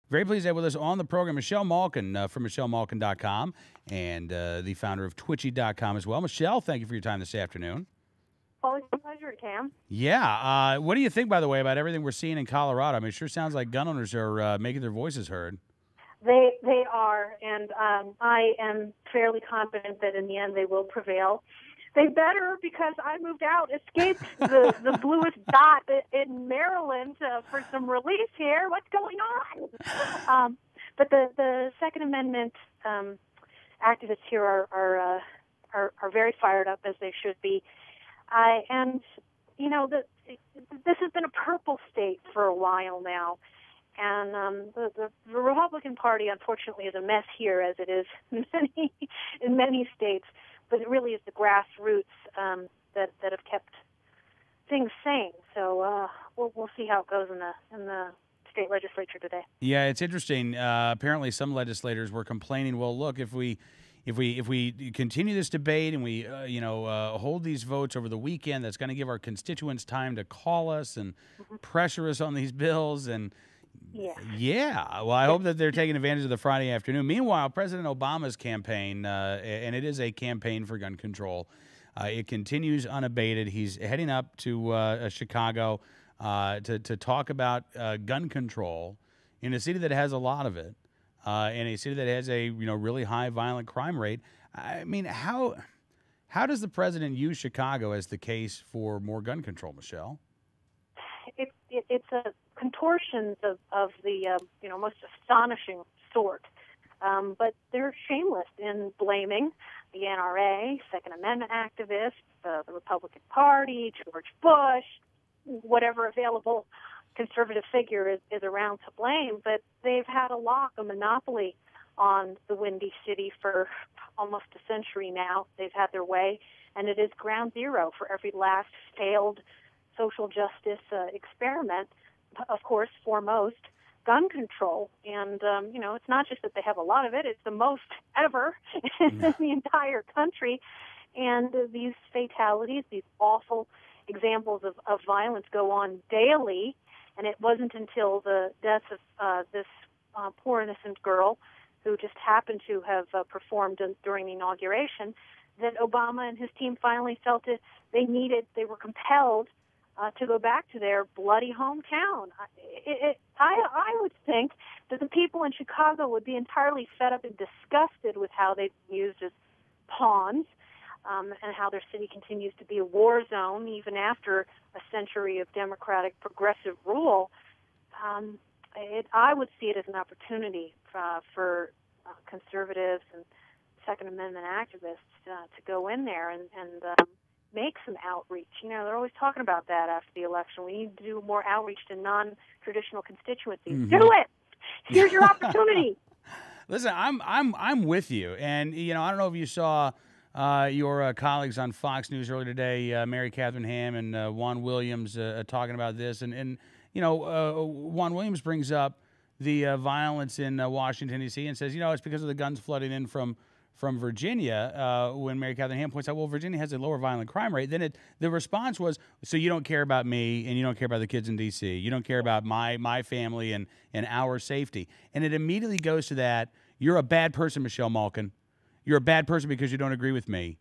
Very pleased to have with us on the program Michelle Malkin from MichelleMalkin.com and the founder of Twitchy.com as well. Michelle, thank you for your time this afternoon. Always a pleasure, Cam. Yeah. What do you think, by the way, about everything we're seeing in Colorado? I mean, it sure sounds like gun owners are making their voices heard. They are, and I am fairly confident that in the end they will prevail. They better, because I moved out, escaped the bluest dot in Maryland for some relief here. What's going on? But the Second Amendment activists here are very fired up, as they should be. And you know, this has been a purple state for a while now. And the Republican Party, unfortunately, is a mess here, as it is in many states. But it really is the grassroots that have kept things sane. So we'll see how it goes in the state legislature today. Yeah, it's interesting. Apparently, some legislators were complaining. Well, look, if we continue this debate and we hold these votes over the weekend, that's going to give our constituents time to call us and pressure us on these bills and. Yeah. Well, I hope that they're taking advantage of the Friday afternoon. Meanwhile, President Obama's campaign, and it is a campaign for gun control, it continues unabated. He's heading up to Chicago to talk about gun control in a city that has a lot of it, in a city that has a really high violent crime rate. I mean, how does the president use Chicago as the case for more gun control, Michelle? It's a contortions of the most astonishing sort, but they're shameless in blaming the NRA, Second Amendment activists, the Republican Party, George Bush, whatever available conservative figure is around to blame. But they've had a monopoly on the Windy City for almost a century now. They've had their way, and it is ground zero for every last failed social justice experiment. Of course, foremost, gun control. And, it's not just that they have a lot of it, it's the most ever in the entire country. And these fatalities, these awful examples of violence go on daily. And it wasn't until the death of this poor innocent girl who just happened to have performed during the inauguration that Obama and his team finally felt it. They were compelled to go back to their bloody hometown. I would think that the people in Chicago would be entirely fed up and disgusted with how they've been used as pawns, and how their city continues to be a war zone even after a century of democratic progressive rule. I would see it as an opportunity for conservatives and Second Amendment activists to go in there and make some outreach. They're always talking about that after the election. We need to do more outreach to non-traditional constituencies. Do it. Here's your opportunity. Listen, I'm with you, and I don't know if you saw your colleagues on Fox News earlier today, Mary Catherine Ham and Juan Williams talking about this, and Juan Williams brings up the violence in Washington D.C. and says it's because of the guns flooding in from Virginia, when Mary Catherine Ham points out, well, Virginia has a lower violent crime rate, then the response was, so you don't care about me and you don't care about the kids in D.C. You don't care about my family and our safety. And it immediately goes to that, you're a bad person, Michelle Malkin. You're a bad person because you don't agree with me.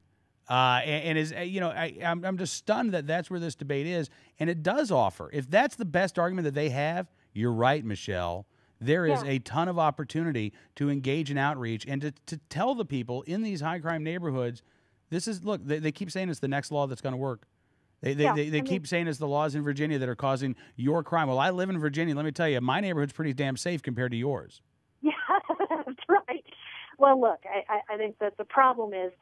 I'm just stunned that that's where this debate is. And it does offer, if that's the best argument that they have, you're right, Michelle. There is a ton of opportunity to engage in outreach and to tell the people in these high crime neighborhoods, they keep saying it's the next law that's going to work. They keep saying it's the laws in Virginia that are causing your crime. Well, I live in Virginia. Let me tell you, my neighborhood's pretty damn safe compared to yours. Yeah, that's right. Well, look, I think that the problem is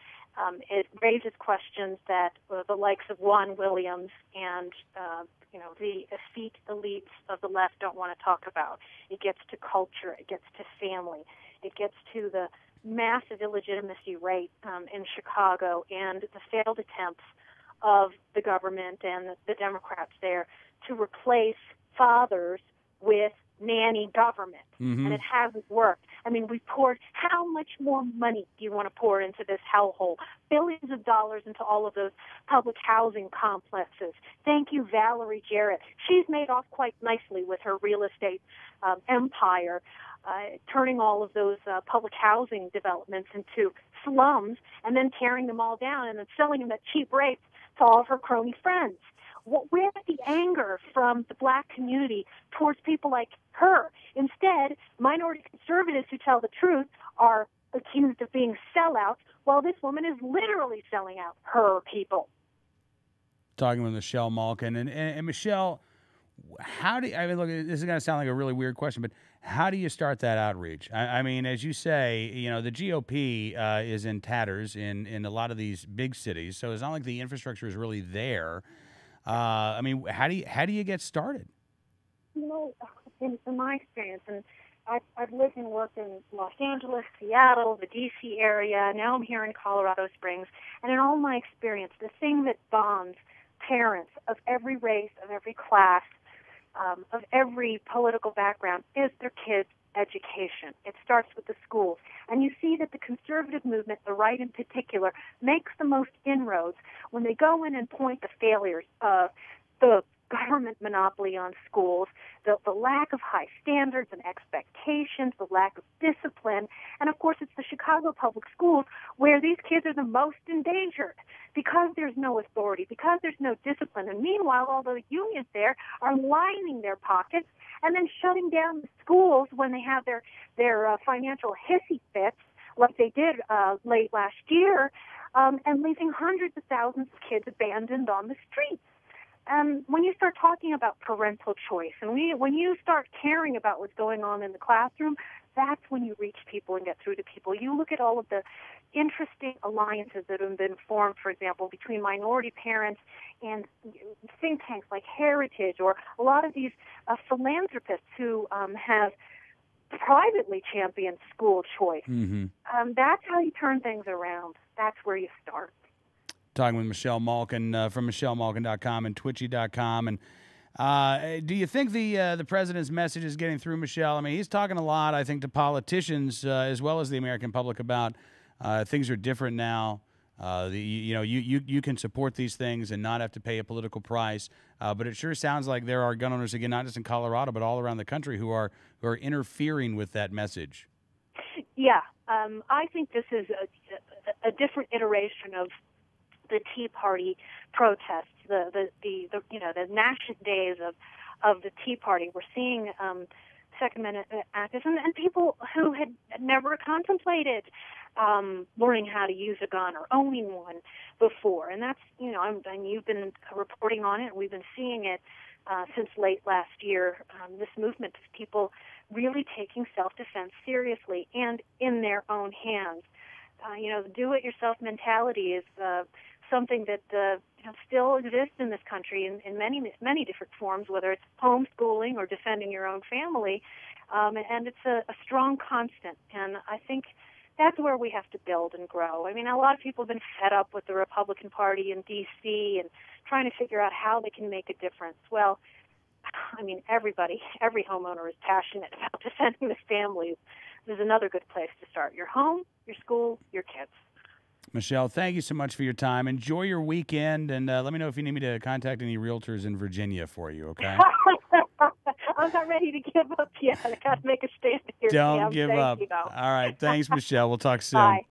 it raises questions that the likes of Juan Williams and the effete elites of the left don't want to talk about. It gets to culture. It gets to family. It gets to the massive illegitimacy rate in Chicago and the failed attempts of the government and the Democrats there to replace fathers with nanny government, Mm-hmm. and it hasn't worked. I mean, we poured, how much more money do you want to pour into this hellhole? Billions of dollars into all of those public housing complexes. Thank you, Valerie Jarrett. She's made off quite nicely with her real estate empire, turning all of those public housing developments into slums and then tearing them all down and then selling them at cheap rates to all of her crony friends. Where's the anger from the black community towards people like her? Instead, minority conservatives who tell the truth are accused of being sellouts, while this woman is literally selling out her people. Talking with Michelle Malkin. And Michelle, how do you, I mean, look, this is going to sound like a really weird question, but how do you start that outreach? I mean, as you say, you know, the GOP is in tatters in a lot of these big cities, so it's not like the infrastructure is really there. I mean, how do you get started? You know, in my experience, and I've lived and worked in Los Angeles, Seattle, the D.C. area. Now I'm here in Colorado Springs. And in all my experience, the thing that bonds parents of every race, of every class, of every political background is their kids' education. It starts with the schools. And you see that the conservative movement, the right in particular, makes the most inroads when they go in and point the failures of the government monopoly on schools, the lack of high standards and expectations, the lack of discipline, and of course it's the Chicago public schools where these kids are the most endangered because there's no authority, because there's no discipline. And meanwhile, all the unions there are lining their pockets and then shutting down the schools when they have their financial hissy fits, like they did late last year, and leaving hundreds of thousands of kids abandoned on the streets. When you start talking about parental choice, and when you start caring about what's going on in the classroom, that's when you reach people and get through to people. You look at all of the interesting alliances that have been formed, for example, between minority parents and think tanks like Heritage, or a lot of these philanthropists who have privately championed school choice. Mm-hmm. That's how you turn things around. That's where you start. Talking with Michelle Malkin from MichelleMalkin.com and Twitchy.com. And do you think the president's message is getting through, Michelle? I mean, he's talking a lot, I think, to politicians as well as the American public about things are different now. You can support these things and not have to pay a political price. But it sure sounds like there are gun owners, again, not just in Colorado, but all around the country who are interfering with that message. Yeah, I think this is a different iteration of the Tea Party protests, the national days of the Tea Party. We're seeing Second Amendment activists and people who had never contemplated learning how to use a gun or owning one before. And that's, and you've been reporting on it. We've been seeing it since late last year, this movement of people really taking self-defense seriously and in their own hands. The do-it-yourself mentality is something that still exists in this country in many different forms, whether it's homeschooling or defending your own family, and it's a strong constant. And I think that's where we have to build and grow. I mean, a lot of people have been fed up with the Republican Party in D.C. and trying to figure out how they can make a difference. Well, I mean, every homeowner is passionate about defending their families. There's another good place to start: your home, your school, your kids. Michelle, thank you so much for your time. Enjoy your weekend, and let me know if you need me to contact any realtors in Virginia for you, okay? I'm not ready to give up yet. I got to make a stand here. Don't give up. You know. All right. Thanks, Michelle. We'll talk soon. Bye.